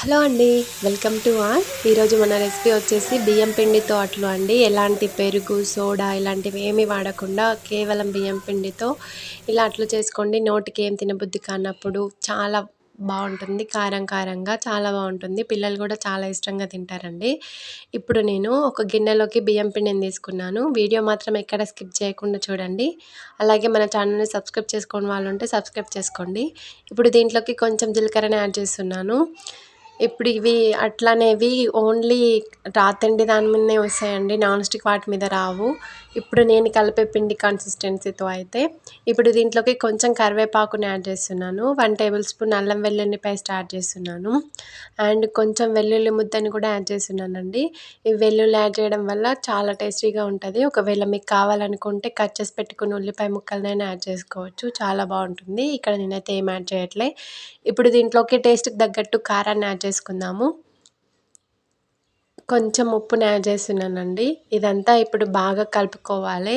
Hello అండి, welcome to ఈరోజు మన రెసిపీ వచ్చేసి బియ్యం పిండితో అట్లు అండి. ఎలాంటి పెరుగు, సోడా ఇలాంటివి ఏమీ వాడకుండా కేవలం బియ్యం పిండితో ఇలా అట్లు చేసుకోండి. నోటికి ఏం తినబుద్ధి కానప్పుడు చాలా బాగుంటుంది. కారం కారంగా చాలా బాగుంటుంది. పిల్లలు కూడా చాలా ఇష్టంగా తింటారండి. ఇప్పుడు నేను ఒక గిన్నెలోకి బియ్యం పిండిని తీసుకున్నాను. వీడియో మాత్రం ఎక్కడ స్కిప్ చేయకుండా చూడండి. అలాగే మన ఛానల్ని సబ్స్క్రైబ్ చేసుకోని వాళ్ళు ఉంటే సబ్స్క్రైబ్ చేసుకోండి. ఇప్పుడు దీంట్లోకి కొంచెం జీలకర్రని యాడ్ చేస్తున్నాను. ఇప్పుడు ఇవి అట్లనేవి ఓన్లీ రాతండి దాని మీదనే వస్తాయండి, నాన్ స్టిక్ వాటి మీద రావు. ఇప్పుడు నేను కలిపే పిండి కన్సిస్టెన్సీతో అయితే ఇప్పుడు దీంట్లోకి కొంచెం కరివేపాకుని యాడ్ చేస్తున్నాను. 1 టేబుల్ స్పూన్ అల్లం వెల్లుల్లి పేస్ట్ యాడ్ చేస్తున్నాను. అండ్ కొంచెం వెల్లుల్లి ముద్దని కూడా యాడ్ చేస్తున్నానండి. ఈ వెల్లుల్లి యాడ్ చేయడం వల్ల చాలా టేస్టీగా ఉంటుంది. ఒకవేళ మీకు కావాలనుకుంటే కట్ చేసి పెట్టుకుని ఉల్లిపాయ ముక్కలనైనా యాడ్ చేసుకోవచ్చు, చాలా బాగుంటుంది. ఇక్కడ నేనైతే ఏం యాడ్ చేయట్లే. ఇప్పుడు దీంట్లోకి టేస్ట్కి తగ్గట్టు కారాన్ని యాడ్ చేసుకుందాము. కొంచెం ఉప్పుని యాడ్ చేస్తున్నానండి. ఇదంతా ఇప్పుడు బాగా కలుపుకోవాలి.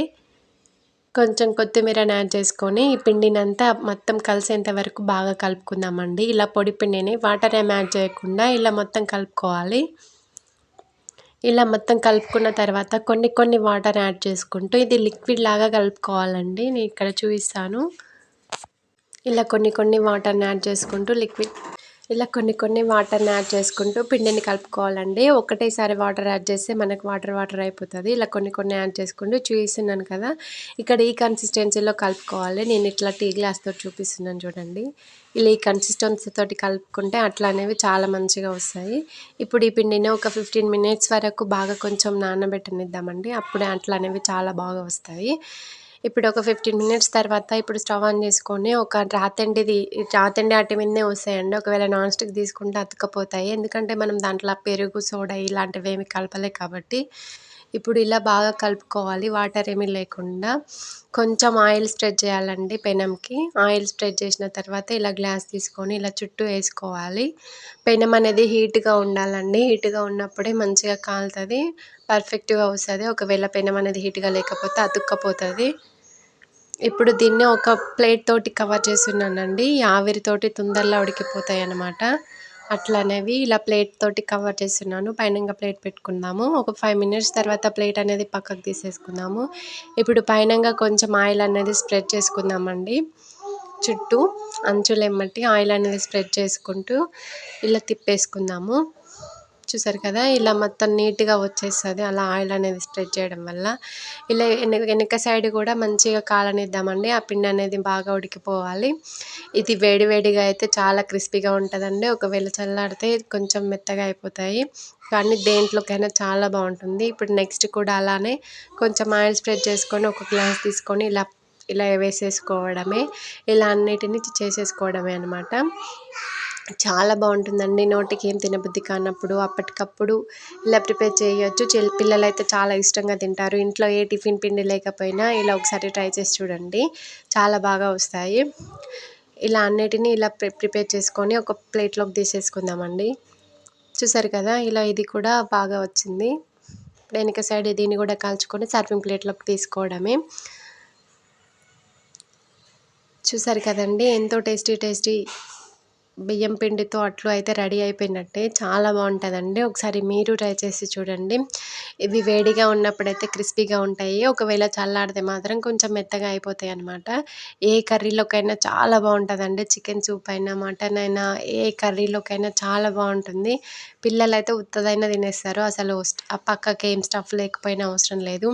కొంచెం కొత్తిమీరని యాడ్ చేసుకొని ఈ పిండినంతా మొత్తం కలిసేంత వరకు బాగా కలుపుకుందామండి. ఇలా పొడి పిండిని వాటర్ ఏం యాడ్ చేయకుండా ఇలా మొత్తం కలుపుకోవాలి. ఇలా మొత్తం కలుపుకున్న తర్వాత కొన్ని వాటర్ యాడ్ చేసుకుంటూ ఇది లిక్విడ్ లాగా కలుపుకోవాలండి. నేను ఇక్కడ చూపిస్తాను. ఇలా కొన్ని వాటర్ని యాడ్ చేసుకుంటూ కొన్ని వాటర్ని యాడ్ చేసుకుంటూ పిండిని కలుపుకోవాలండి. ఒకటేసారి వాటర్ యాడ్ చేస్తే మనకు వాటర్ అయిపోతుంది. ఇలా కొన్ని యాడ్ చేసుకుంటూ చూపిస్తున్నాను కదా, ఇక్కడ ఈ కన్సిస్టెన్సీలో కలుపుకోవాలి. నేను ఇట్లా టీ గ్లాస్తో చూపిస్తున్నాను చూడండి. ఇలా ఈ కన్సిస్టెన్సీ తోటి కలుపుకుంటే అట్లా అనేవి చాలా మంచిగా వస్తాయి. ఇప్పుడు ఈ పిండిని ఒక 15 మినిట్స్ వరకు బాగా కొంచెం నానబెట్టనిద్దామండి. అప్పుడే అట్లా అనేవి చాలా బాగా వస్తాయి. ఇప్పుడు ఒక 15 మినిట్స్ తర్వాత ఇప్పుడు స్టవ్ ఆన్ చేసుకొని ఒక రాతండి అట్టి మీదనే వస్తాయండి. ఒకవేళ నాన్ స్టిక్ తీసుకుంటే అతుక్కపోతాయి, ఎందుకంటే మనం దాంట్లో పెరుగు, సోడా ఇలాంటివి ఏమి కలపలే కాబట్టి. ఇప్పుడు ఇలా బాగా కలుపుకోవాలి, వాటర్ ఏమీ లేకుండా. కొంచెం ఆయిల్ స్ప్రెడ్ చేయాలండి పెనంకి. ఆయిల్ స్ప్రెడ్ చేసిన తర్వాత ఇలా గ్లాస్ తీసుకొని ఇలా చుట్టూ వేసుకోవాలి. పెనం అనేది హీట్గా ఉండాలండి. హీట్గా ఉన్నప్పుడే మంచిగా కాలుతుంది, పర్ఫెక్ట్గా వస్తుంది. ఒకవేళ పెనం అనేది హీట్గా లేకపోతే అతుక్కపోతుంది. ఇప్పుడు దీన్ని ఒక ప్లేట్ తోటి కవర్ చేస్తున్నానండి. ఆవిరితోటి తొందరగా ఉడికిపోతాయి అన్నమాట. అట్లనేవి ఇలా ప్లేట్ తోటి కవర్ చేస్తున్నాను. పైన ఇంకా ప్లేట్ పెట్టుకుందాము. ఒక 5 మినిట్స్ తర్వాత ప్లేట్ అనేది పక్కకు తీసేసుకుందాము. ఇప్పుడు పైనంగా కొంచెం ఆయిల్ అనేది స్ప్రెడ్ చేసుకుందామండి. చుట్టూ అంచులెమ్మటి ఆయిల్ అనేది స్ప్రెడ్ చేసుకుంటూ ఇలా తిప్పేసుకుందాము. చూసారు కదా, ఇలా మొత్తం నీట్గా వచ్చేస్తుంది అలా ఆయిల్ అనేది స్ప్రెడ్ చేయడం వల్ల. ఇలా వెనక సైడ్ కూడా మంచిగా కాలనిద్దామండి. ఆ పిండి అనేది బాగా ఉడికిపోవాలి. ఇది వేడిగా అయితే చాలా క్రిస్పీగా ఉంటుందండి. ఒకవేళ చల్లారితే కొంచెం మెత్తగా అయిపోతాయి, కానీ దేంట్లోకైనా చాలా బాగుంటుంది. ఇప్పుడు నెక్స్ట్ కూడా అలానే కొంచెం ఆయిల్ స్ప్రెడ్ చేసుకొని ఒక గ్లాస్ తీసుకొని ఇలా వేసేసుకోవడమే. ఇలా అన్నిటిని చేసేసుకోవడమే అనమాట. చాలా బాగుంటుందండి. నోటికి ఏం తినబుద్ధి కానప్పుడు అప్పటికప్పుడు ఇలా ప్రిపేర్ చేయొచ్చు. పిల్లలు అయితే చాలా ఇష్టంగా తింటారు. ఇంట్లో ఏ టిఫిన్ పిండి లేకపోయినా ఇలా ఒకసారి ట్రై చేసి చూడండి, చాలా బాగా వస్తాయి. ఇలా అన్నిటినీ ఇలా ప్రిపేర్ చేసుకొని ఒక ప్లేట్లోకి తీసేసుకుందామండి. చూసారు కదా, ఇలా ఇది కూడా బాగా వచ్చింది. వెనక సైడ్ దీన్ని కూడా కాల్చుకొని సర్వింగ్ ప్లేట్లోకి తీసుకోవడమే. చూసారు కదండి, ఎంతో టేస్టీ బియ్యం పిండితో అట్లు అయితే రెడీ అయిపోయినట్టే. చాలా బాగుంటుందండి. ఒకసారి మీరు ట్రై చేసి చూడండి. ఇవి వేడిగా ఉన్నప్పుడైతే క్రిస్పీగా ఉంటాయి, ఒకవేళ చల్లారితే మాత్రం కొంచెం మెత్తగా అయిపోతాయి అన్నమాట. ఏ కర్రీలోకైనా చాలా బాగుంటుందండి. చికెన్ సూప్ అయినా, మటన్ అయినా, ఏ కర్రీలోకైనా చాలా బాగుంటుంది. పిల్లలైతే ఉత్తదైనా తినేస్తారు, అసలు పక్కకి ఏం స్టఫ్ లేకపోయినా అవసరం లేదు.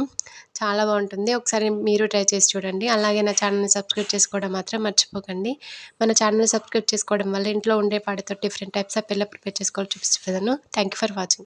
చాలా బాగుంటుంది. ఒకసారి మీరు ట్రై చేసి చూడండి. అలాగే నా ఛానల్ని సబ్స్క్రైబ్ చేసుకోవడం మాత్రం మర్చిపోకండి. మన ఛానల్ని సబ్స్క్రైబ్ చేసుకోవడం వల్ల ఇంట్లో ఉండే వాటితో డిఫరెంట్ టైప్స్ ఆఫ్ ఎలా ప్రిపేర్ చేసుకోవాలో చూపిస్తాను. Thank you for watching.